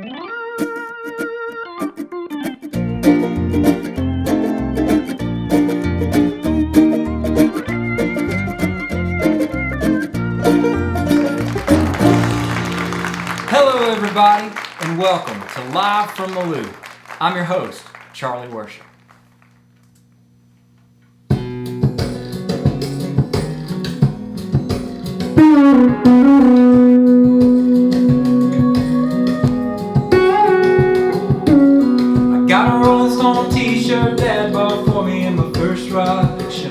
Hello everybody, and welcome to Live from the Loop. I'm your host, Charlie Worsham. I got a Rolling Stone t-shirt Dad bought for me in my first rock show.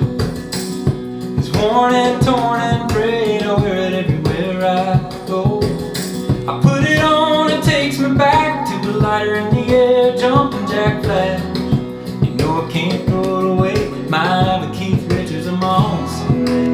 It's worn and torn and frayed, I wear it everywhere I go. I put it on, it takes me back to the lighter in the air, jumping jack flash. You know I can't throw it away, might have a Keith Richards among someday.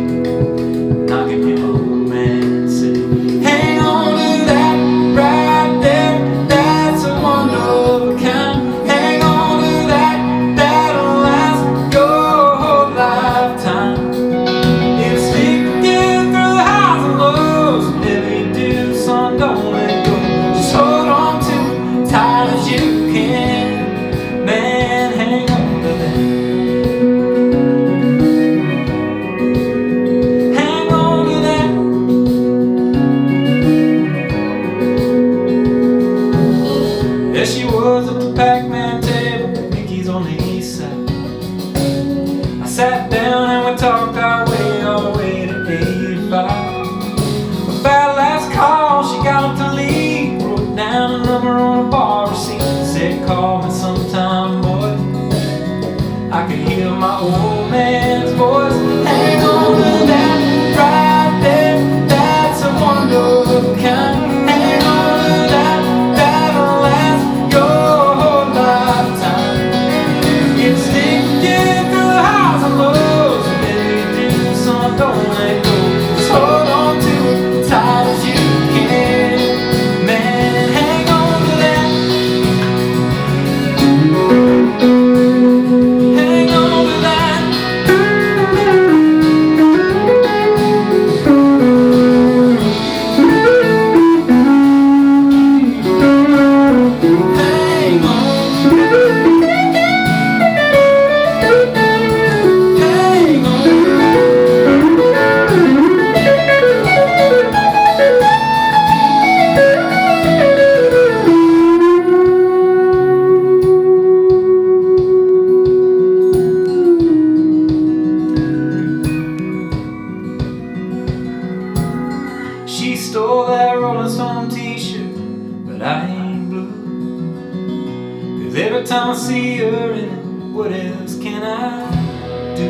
Knocking me home and say, hang on to that right there, that's a wonder of a kind. Hang on to that, that'll last your whole lifetime. It'll stick with you through the highs and lows, whatever you do, son, don't let go. Just hold on to tight as you can, man, hang on to that. Hang on to that. There she was at the Pac-Man table, Mickey's on the east side. I sat down and we talked our way all the way to 85. About last call, she got up to leave, wrote down a number on a bar receipt, said call me sometime, boy. I could hear my old man's voice. Hang on to that right there, that's a wonder of a kind. Hang on to that, that'll last your whole lifetime. It'll stick with you through the highs and lows, whatever you do, son, don't let go. Just hold on to it tight as you can, man, hang on to that. Hang on to that. Hang on. Hang She stole that Rolling Stone t-shirt, but I ain't blue. 'Cause every time I see her in it, what else can I do?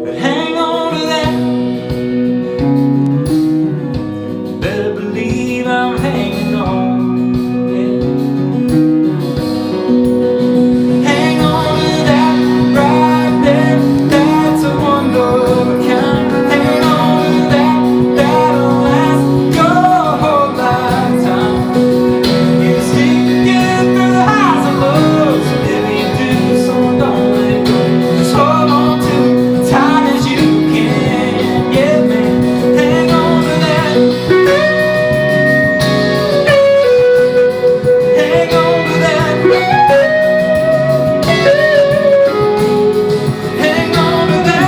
But hang on to that. You better believe I'm hanging on. Yeah. Hang on to that right there, that's a wonder of a kind. Hang on to that, that'll last your whole lifetime. It'll stick with you through the highs and lows, whatever you do, so don't let go. Just hold on to it tight as you can, yeah, man. Hang on to that. Hang on to that. Hang on to that.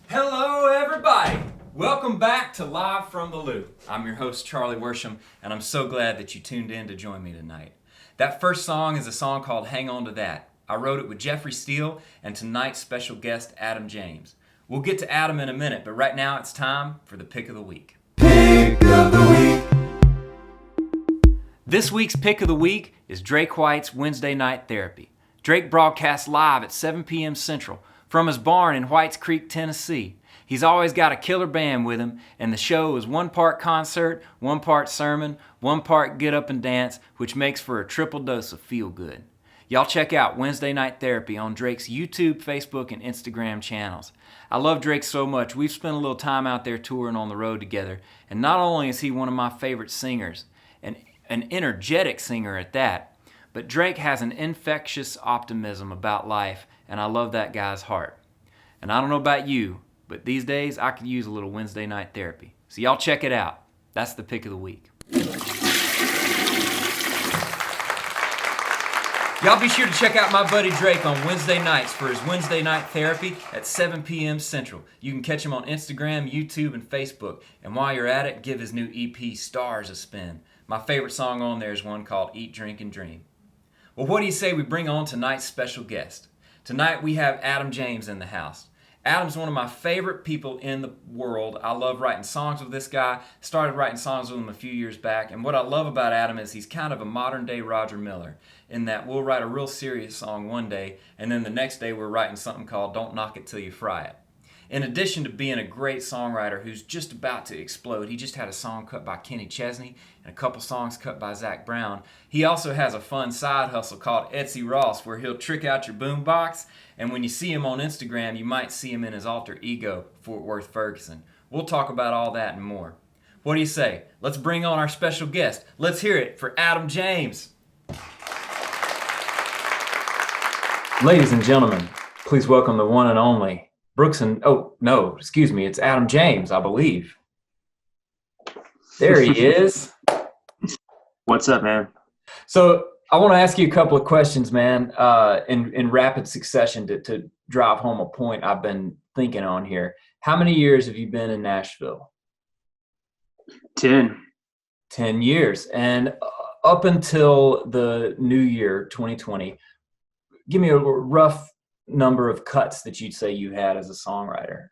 Hello everybody! Welcome back to Live from the Loop. I'm your host Charlie Worsham, and I'm so glad that you tuned in to join me tonight. That first song is a song called Hang On to That. I wrote it with Jeffrey Steele and tonight's special guest Adam James. We'll get to Adam in a minute, but right now it's time for the Pick of the Week. Pick of the Week! This week's Pick of the Week is Drake White's Wednesday Night Therapy. Drake broadcasts live at 7 p.m. Central from his barn in Whites Creek, Tennessee. He's always got a killer band with him, and the show is one part concert, one part sermon, one part get up and dance, which makes for a triple dose of feel good. Y'all check out Wednesday Night Therapy on Drake's YouTube, Facebook, and Instagram channels. I love Drake so much. We've spent a little time out there touring on the road together, and not only is he one of my favorite singers, an energetic singer at that, but Drake has an infectious optimism about life, and I love that guy's heart. And I don't know about you, but these days I could use a little Wednesday Night Therapy. So y'all check it out. That's the pick of the week. Y'all be sure to check out my buddy Drake on Wednesday nights for his Wednesday Night Therapy at 7 p.m. Central. You can catch him on Instagram, YouTube, and Facebook. And while you're at it, give his new EP, Stars, a spin. My favorite song on there is one called Eat, Drink, and Dream. Well, what do you say we bring on tonight's special guest? Tonight we have Adam James in the house. Adam's one of my favorite people in the world. I love writing songs with this guy. Started writing songs with him a few years back. And what I love about Adam is he's kind of a modern day Roger Miller, in that we'll write a real serious song one day, and then the next day we're writing something called Don't Knock It Till You Fry It. In addition to being a great songwriter who's just about to explode, he just had a song cut by Kenny Chesney and a couple songs cut by Zach Brown. He also has a fun side hustle called Etsy Ross, where he'll trick out your boombox, and when you see him on Instagram, you might see him in his alter ego, Fort Worth Ferguson. We'll talk about all that and more. What do you say? Let's bring on our special guest. Let's hear it for Adam James. Ladies and gentlemen, please welcome the one and only it's Adam James, I believe. There he is. What's up, man? So I want to ask you a couple of questions, man, in rapid succession to drive home a point I've been thinking on here. How many years have you been in Nashville? 10. 10 years. And up until the new year, 2020, give me a rough number of cuts that you'd say you had as a songwriter.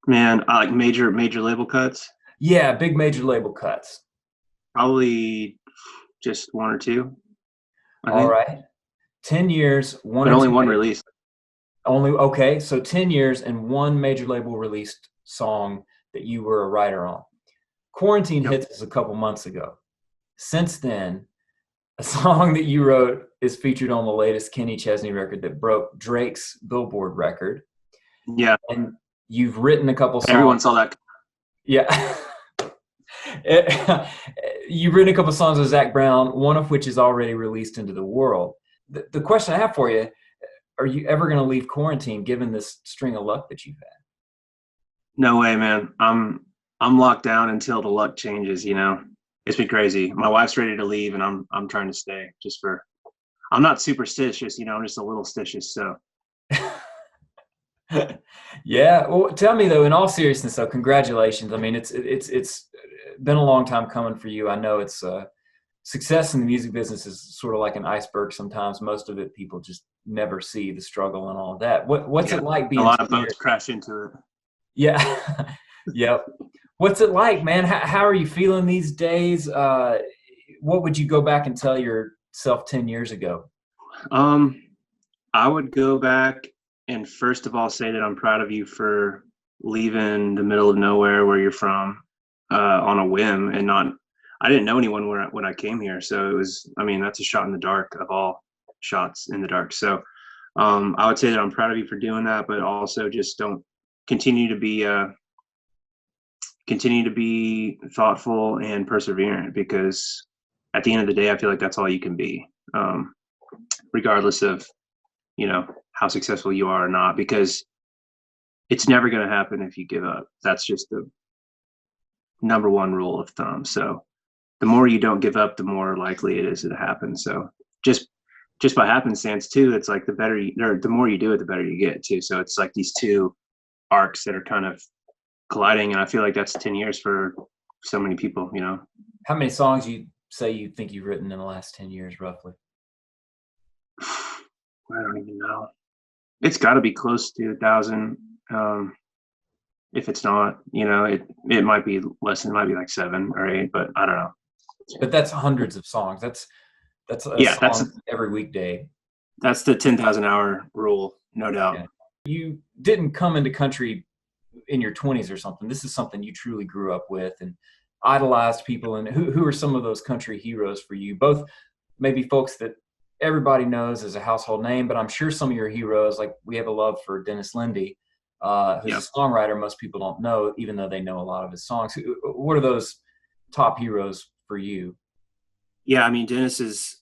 Man, like major label cuts? Yeah, big major label cuts. Probably just one or two. All right. 10 years, one but or only two one release. Okay, so 10 years and one major label released song that you were a writer on. Quarantine hits us a couple months ago. Since then, a song that you wrote is featured on the latest Kenny Chesney record that broke Drake's Billboard record. Yeah. And you've written a couple songs. Everyone saw that. Yeah. You've written a couple songs with Zach Brown, one of which is already released into the world. The question I have for you, are you ever going to leave quarantine given this string of luck that you've had? No way, man. I'm locked down until the luck changes, you know. It's been crazy. My wife's ready to leave, and I'm trying to stay just for. I'm not superstitious, you know. I'm just a little stitious. So. Yeah. Well, tell me though. In all seriousness, though, congratulations. I mean, it's been a long time coming for you. I know it's success in the music business is sort of like an iceberg. Sometimes most of it people just never see the struggle and all of that. What's it like being a lot of boats crash into it? Yeah. Yep. What's it like, man? How are you feeling these days? What would you go back and tell yourself 10 years ago? I would go back and first of all say that I'm proud of you for leaving the middle of nowhere where you're from on a whim and not. I didn't know anyone when I came here, so it was. I mean, that's a shot in the dark of all shots in the dark. So I would say that I'm proud of you for doing that, but also just don't continue to be thoughtful and perseverant, because at the end of the day, I feel like that's all you can be, regardless of, you know, how successful you are or not, because it's never going to happen if you give up. That's just the number one rule of thumb. So the more you don't give up, the more likely it is to happen. So just by happenstance too, it's like the more you do it, the better you get too. So it's like these two arcs that are kind of colliding, and I feel like that's 10 years for so many people, you know. How many songs you say you think you've written in the last 10 years roughly? I don't even know. It's got to be close to 1,000. If it's not, you know, it might be less. It might be like 7 or 8, but I don't know. But that's hundreds of songs. That's every weekday. That's the 10,000 hour rule, no doubt. Yeah. You didn't come into country in your 20s or something. This is something you truly grew up with, and idolized people, and who are some of those country heroes for you? Both maybe folks that everybody knows as a household name, but I'm sure some of your heroes, like we have a love for Dennis Lindy, who's Yeah. a songwriter most people don't know, even though they know a lot of his songs. What are those top heroes for you? Yeah, I mean, Dennis is,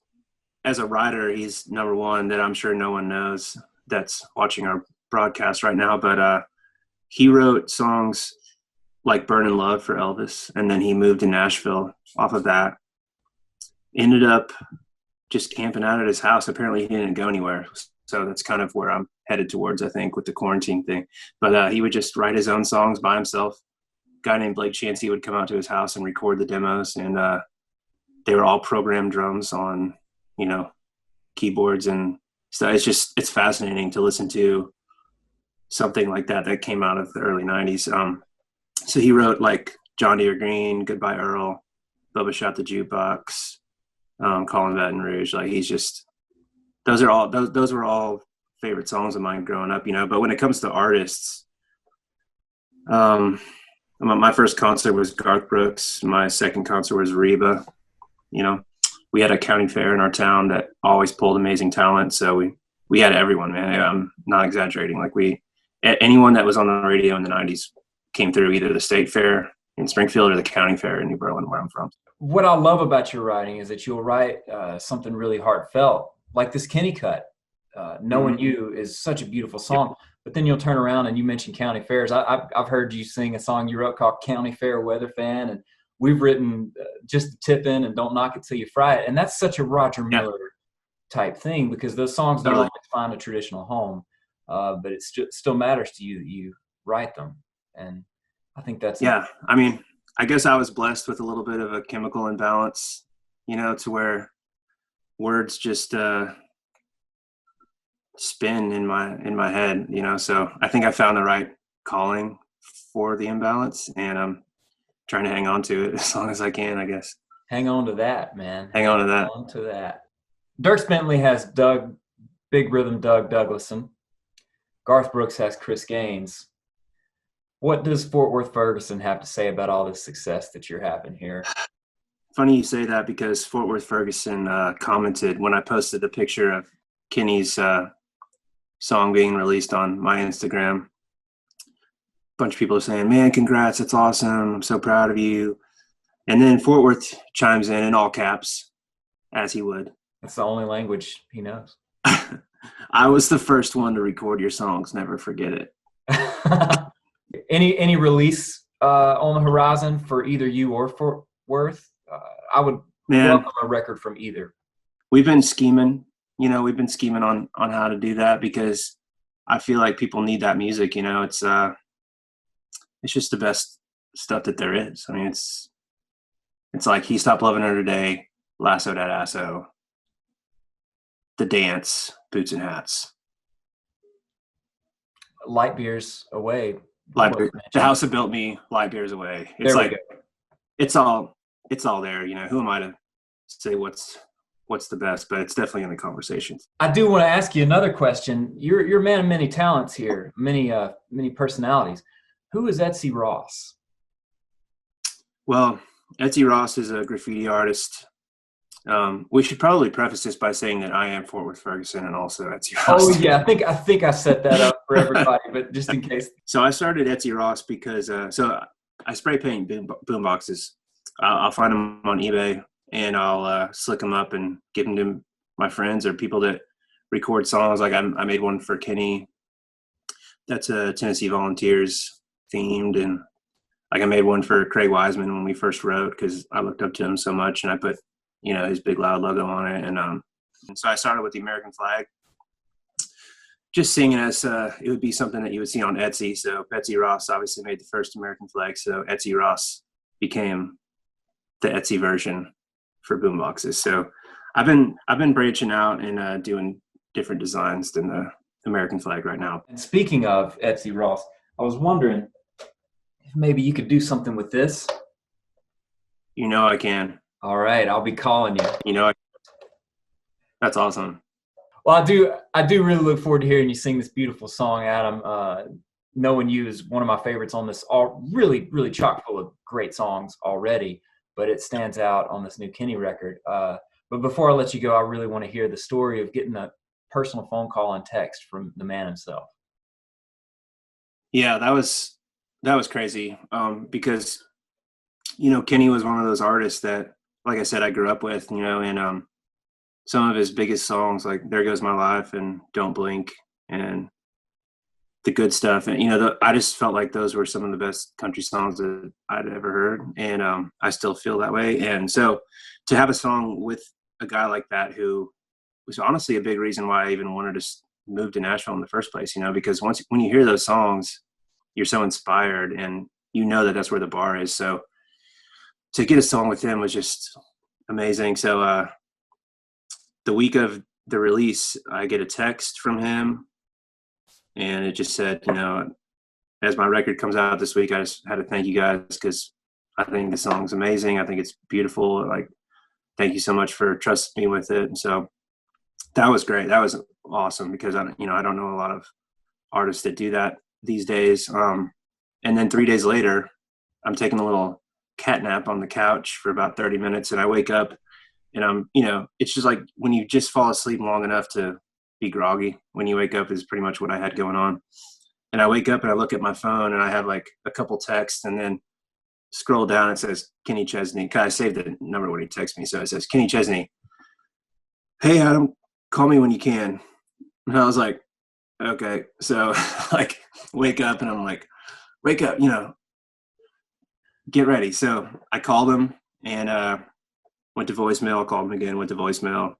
as a writer, he's number one that I'm sure no one knows that's watching our broadcast right now. But he wrote songs like Burnin' Love for Elvis, and then he moved to Nashville off of that. Ended up just camping out at his house. Apparently he didn't go anywhere. So that's kind of where I'm headed towards, I think, with the quarantine thing. But he would just write his own songs by himself. A guy named Blake Chansey would come out to his house and record the demos, and they were all programmed drums on, keyboards and stuff. It's fascinating to listen to something like that came out of the early 90s. So he wrote like John Deere Green, Goodbye Earl, Bubba Shot the Jukebox, Calling Baton Rouge. Like those were all favorite songs of mine growing up, But when it comes to artists, my first concert was Garth Brooks. My second concert was Reba. We had a county fair in our town that always pulled amazing talent. So we had everyone, man. I'm not exaggerating. Like anyone that was on the radio in the 90s came through either the state fair in Springfield or the county fair in New Berlin, where I'm from. What I love about your writing is that you'll write something really heartfelt, like this Kenny cut. Knowing You is such a beautiful song, but then you'll turn around and you mention county fairs. I've heard you sing a song you wrote called County Fair Weather Fan, and we've written Just the Tippin' and Don't Knock It Till You Fry It. And that's such a Roger Miller type thing, because those songs don't always find a traditional home, but it still matters to you that you write them. And I think that's I mean, I guess I was blessed with a little bit of a chemical imbalance, to where words just spin in my head, So I think I found the right calling for the imbalance, and I'm trying to hang on to it as long as I can, I guess. Hang on to that, man. Hang on to that. Hang on to that. Dierks Bentley has Big Rhythm Doug Douglason. Garth Brooks has Chris Gaines. What does Fort Worth Ferguson have to say about all this success that you're having here? Funny you say that, because Fort Worth Ferguson commented when I posted the picture of Kenny's song being released on my Instagram. A bunch of people are saying, "Man, congrats, that's awesome. I'm so proud of you." And then Fort Worth chimes in all caps, as he would. That's the only language he knows. I was the first one to record your songs. Never forget it. Any release on the horizon for either you or Fort Worth? I would welcome a record from either. We've been scheming. We've been scheming on how to do that, because I feel like people need that music. It's just the best stuff that there is. I mean, it's like He Stopped Loving Her Today, Lasso Dat Asso, The Dance, Boots and Hats. Light Beers Away. The House That Built Me, Light Beers Away. It's it's all there. Who am I to say what's the best? But it's definitely in the conversations. I do want to ask you another question. You're a man of many talents here, many personalities. Who is Etsy Ross? Well, Etsy Ross is a graffiti artist. We should probably preface this by saying that I am Fort Worth Ferguson and also Etsy Ross. Oh yeah, I think I set that up for everybody, but just in case. So I started Etsy Ross because I spray paint boom boxes. I'll find them on eBay and I'll slick them up and give them to my friends or people that record songs. Like I made one for Kenny. That's a Tennessee Volunteers themed, and like I made one for Craig Wiseman when we first wrote, because I looked up to him so much, and I put his big loud logo on it, and so I started with the American flag, just seeing it as it would be something that you would see on Etsy. So Etsy Ross obviously made the first American flag, so Etsy Ross became the Etsy version for boomboxes. So I've been branching out and doing different designs than the American flag right now. And speaking of Etsy Ross, I was wondering if maybe you could do something with this. I can. All right, I'll be calling you. That's awesome. Well, I do really look forward to hearing you sing this beautiful song, Adam. Knowing You is one of my favorites on this, all really, really chock full of great songs already, but it stands out on this new Kenny record. But before I let you go, I really want to hear the story of getting a personal phone call and text from the man himself. Yeah, that was crazy. Because Kenny was one of those artists that, like I said, I grew up with, and some of his biggest songs, like "There Goes My Life" and "Don't Blink" and "The Good Stuff," and I just felt like those were some of the best country songs that I'd ever heard, and I still feel that way. And so, to have a song with a guy like that, who was honestly a big reason why I even wanted to move to Nashville in the first place, because when you hear those songs, you're so inspired, and that's where the bar is. So to get a song with him was just amazing. So the week of the release, I get a text from him, and it just said, as my record comes out this week, I just had to thank you guys because I think the song's amazing. I think it's beautiful. Like, thank you so much for trusting me with it. And so that was great. That was awesome because I don't know a lot of artists that do that these days. And then 3 days later, I'm taking a little cat nap on the couch for about 30 minutes, and I wake up, and it's just like when you just fall asleep long enough to be groggy, when you wake up is pretty much what I had going on. And I wake up and I look at my phone, and I have like a couple texts, and then scroll down, it says Kenny Chesney. Cause I saved the number when he texts me. So it says, "Kenny Chesney, hey Adam, call me when you can." And I was like, okay. So like wake up, and I'm like, wake up, get ready. So I called him, and went to voicemail, called him again, went to voicemail,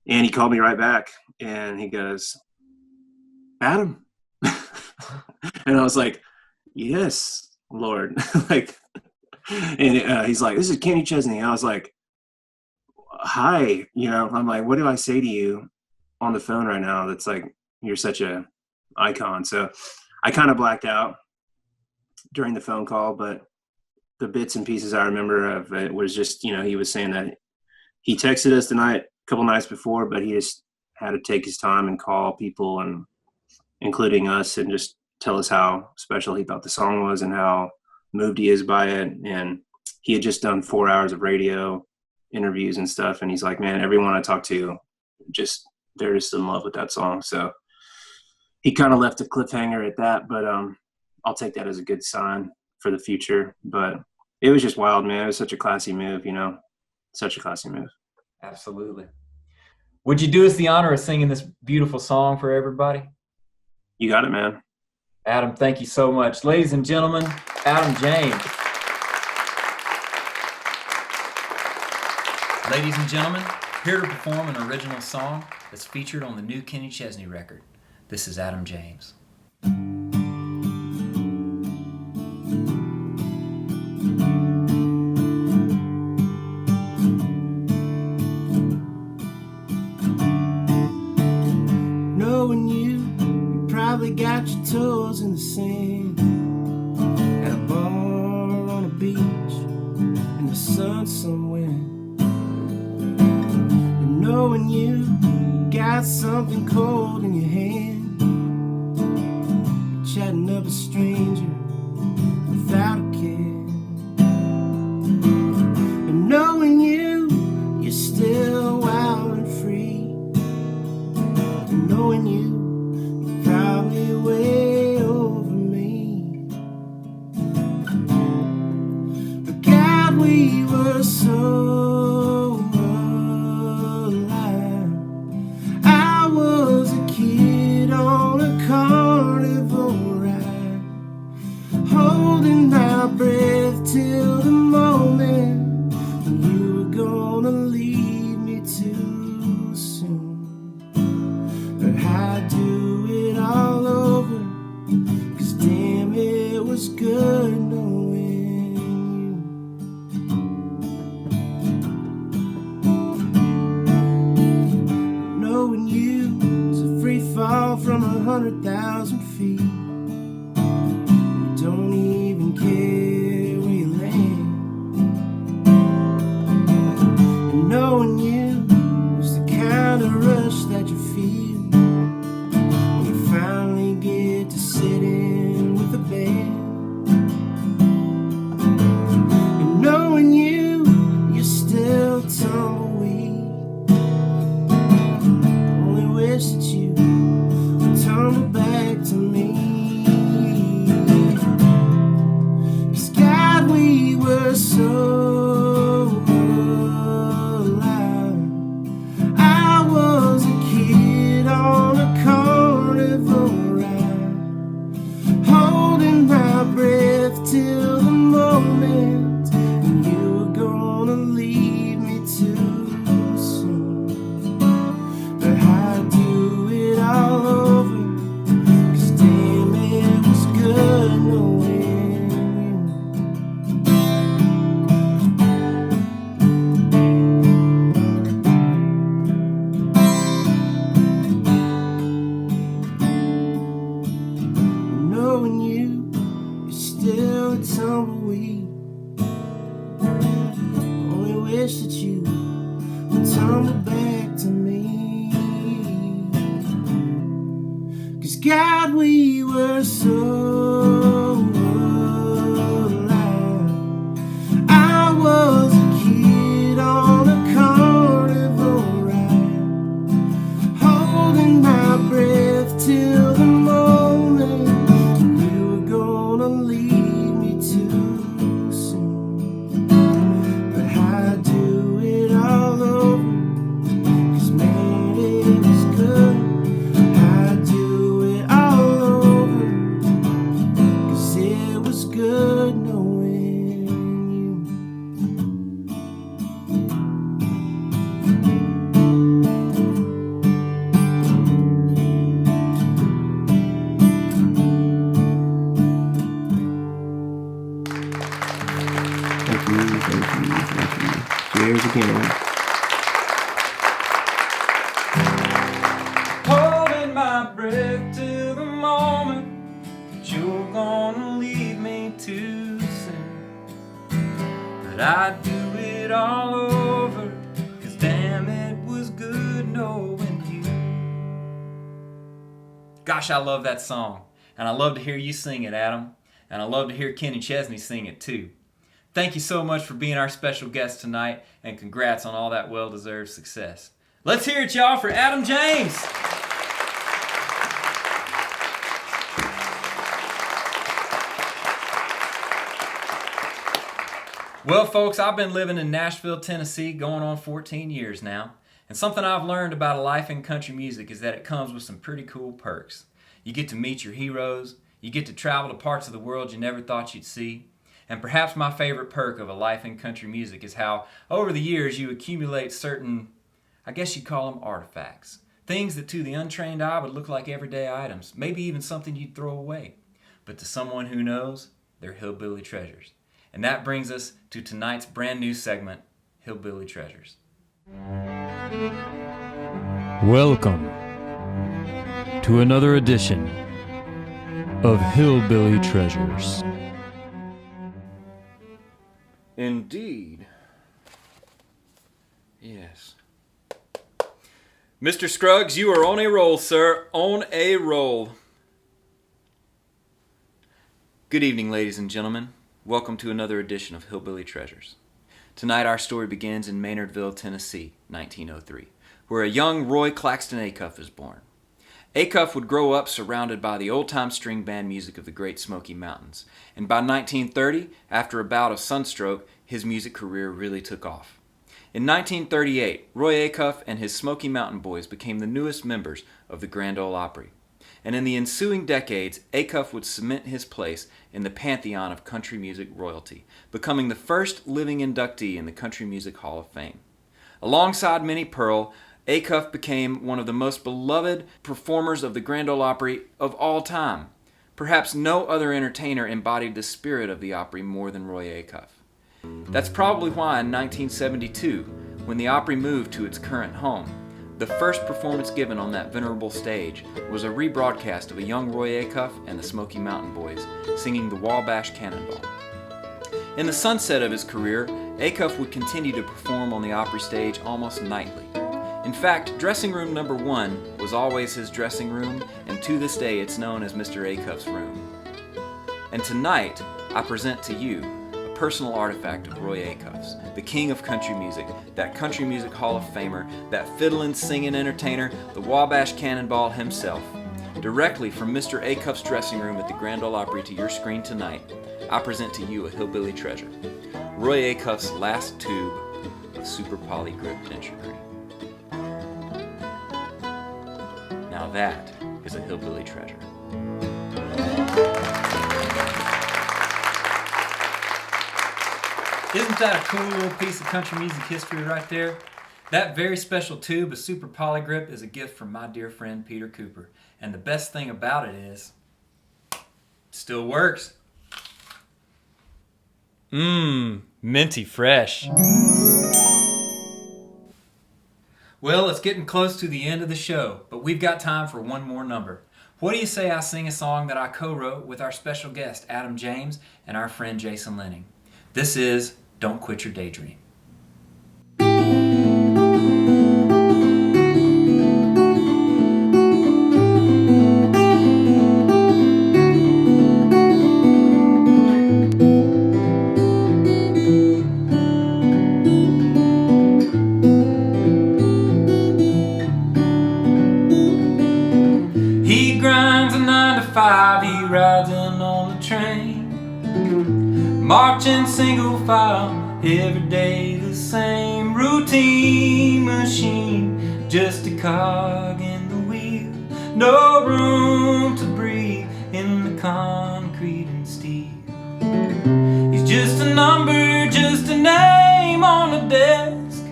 and he called me right back, and he goes, "Adam." And I was like, "Yes, Lord." And he's like, "This is Kenny Chesney." And I was like, "Hi." I'm like, "What do I say to you on the phone right now that's like, you're such a icon?" So I kind of blacked out during the phone call, but the bits and pieces I remember of it was just, he was saying that he texted us a couple nights before, but he just had to take his time and call people, and including us, and just tell us how special he thought the song was and how moved he is by it. And he had just done 4 hours of radio interviews and stuff, and he's like, "Man, everyone I talk to, they're just in love with that song." So he kind of left a cliffhanger at that, but I'll take that as a good sign for the future. But it was just wild, man. It was such a classy move, such a classy move. Absolutely. Would you do us the honor of singing this beautiful song for everybody? You got it, man. Adam, thank you so much. Ladies and gentlemen, Adam James. Ladies and gentlemen, here to perform an original song that's featured on the new Kenny Chesney record. This is Adam James. Knowing you probably got your toes in the sand at a bar on a beach in the sun somewhere. And knowing you got something cold in your hand, chatting up a stranger without a care. And knowing you're still wild and free. And knowing you're probably way over me. But God, we were so alive. I was a kid on a carnival ride, holding my breath till the moment when you were gonna leave me too soon. But I'd do it all over, 'cause damn, it was good knowing you. Knowing you was a free fall from 100,000 feet. You don't even care where you land. And knowing you was the kind of rush that you feel when you finally get to sit in 'cause God, we were so alive. I was a kid on a carnival ride, holding my breath till the moment you were gonna leave me too soon. But I'd do it all over, 'cause man, it was good. I'd do it all over, 'cause it was good knowing you. Thank you. Cheers again. Holding my breath till the moment that you're gonna leave me too soon. But I'd do it all over, 'cause damn, it was good knowing you. Gosh, I love that song. And I love to hear you sing it, Adam. And I love to hear Kenny Chesney sing it too. Thank you so much for being our special guest tonight, and congrats on all that well-deserved success. Let's hear it, y'all, for Adam James. Well, folks, I've been living in Nashville, Tennessee, going on 14 years now. And something I've learned about a life in country music is that it comes with some pretty cool perks. You get to meet your heroes, you get to travel to parts of the world you never thought you'd see. And perhaps my favorite perk of a life in country music is how, over the years, you accumulate certain, I guess you'd call them artifacts. Things that to the untrained eye would look like everyday items, maybe even something you'd throw away. But to someone who knows, they're hillbilly treasures. And that brings us to tonight's brand new segment, Hillbilly Treasures. Welcome to another edition of Hillbilly Treasures. Indeed. Yes. Mr. Scruggs, you are on a roll, sir. On a roll. Good evening, ladies and gentlemen. Welcome to another edition of Hillbilly Treasures. Tonight our story begins in Maynardville, Tennessee, 1903, where a young Roy Claxton Acuff is born. Acuff would grow up surrounded by the old-time string band music of the Great Smoky Mountains, and by 1930, after a bout of sunstroke, his music career really took off. In 1938, Roy Acuff and his Smoky Mountain Boys became the newest members of the Grand Ole Opry. And in the ensuing decades, Acuff would cement his place in the pantheon of country music royalty, becoming the first living inductee in the Country Music Hall of Fame. Alongside Minnie Pearl, Acuff became one of the most beloved performers of the Grand Ole Opry of all time. Perhaps no other entertainer embodied the spirit of the Opry more than Roy Acuff. That's probably why in 1972, when the Opry moved to its current home, the first performance given on that venerable stage was a rebroadcast of a young Roy Acuff and the Smoky Mountain Boys singing the Wabash Cannonball. In the sunset of his career, Acuff would continue to perform on the Opry stage almost nightly. In fact, dressing room number 1 was always his dressing room, and to this day it's known as Mr. Acuff's room. And tonight, I present to you a personal artifact of Roy Acuff's, the king of country music, that Country Music Hall of Famer, that fiddlin' singing entertainer, the Wabash Cannonball himself. Directly from Mr. Acuff's dressing room at the Grand Ole Opry to your screen tonight, I present to you a hillbilly treasure, Roy Acuff's last tube of Super Poly Grip denture cream. Now that is a hillbilly treasure. Isn't that a cool little piece of country music history right there? That very special tube of Super Poly Grip is a gift from my dear friend Peter Cooper. And the best thing about it is, it still works. Minty fresh. Well, it's getting close to the end of the show, but we've got time for one more number. What do you say I sing a song that I co-wrote with our special guest, Adam James, and our friend Jason Lenning? This is Don't Quit Your Daydream. at 5, he rides in on the train, marching single file, every day the same routine machine, just a cog in the wheel, no room to breathe in the concrete and steel. He's just a number, just a name on the desk.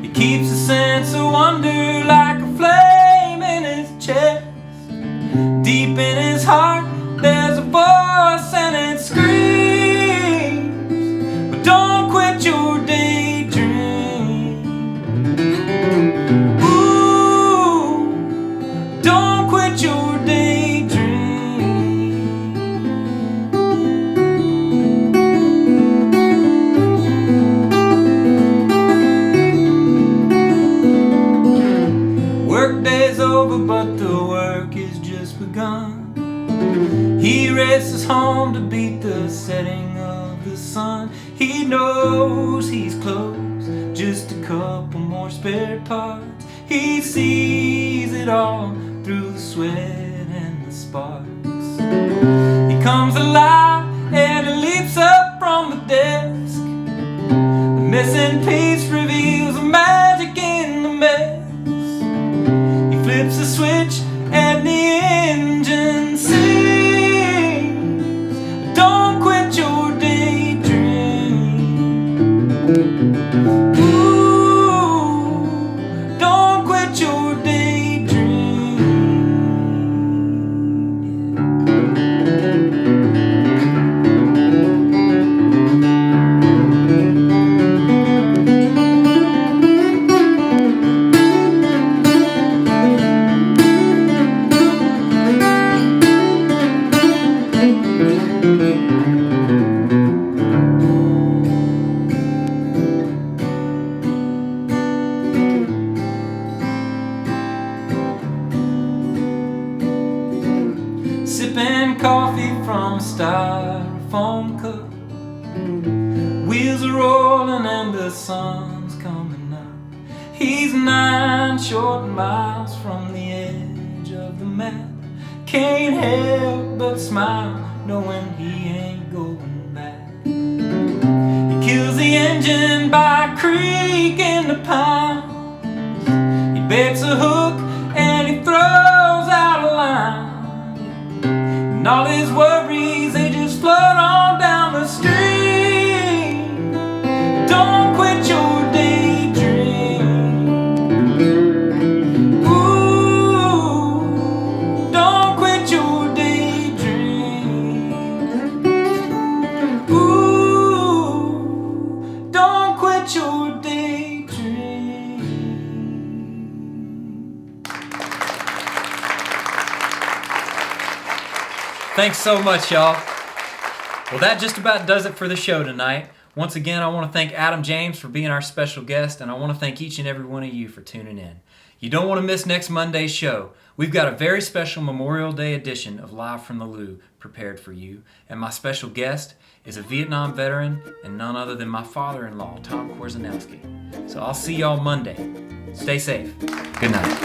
He keeps a sense of wonder like a flame in his chest. Deep in his heart there's a voice and it screams, but don't quit your daydream. Ooh, don't quit your daydream. Work day's over, but the work is just begun. He races home to beat the setting of the sun. He knows he's close, just a couple more spare parts. He sees it all through the sweat and the sparks. He comes alive and he leaps up from the desk. The missing piece reveals the magic in the mess. He flips the switch and the engine sings, don't quit your daydream. Ooh, don't quit your daydream. Sipping coffee from a styrofoam cup. Wheels are rolling and the sun's coming up. He's 9 short miles from the edge of the map. Can't help but smile knowing he ain't going back. He kills the engine by a creek in the pines. He bets a hook and he throws out a line. And all his worries, they just float on down the stream. Don't quit your daydream. Ooh, don't quit your daydream. Ooh, don't quit your daydream. Thanks so much, y'all. Well, that just about does it for the show tonight. Once again, I want to thank Adam James for being our special guest, and I want to thank each and every one of you for tuning in. You don't want to miss next Monday's show. We've got a very special Memorial Day edition of Live from the Lou prepared for you, and my special guest is a Vietnam veteran and none other than my father-in-law, Tom Korzanowski. So I'll see y'all Monday. Stay safe. Good night.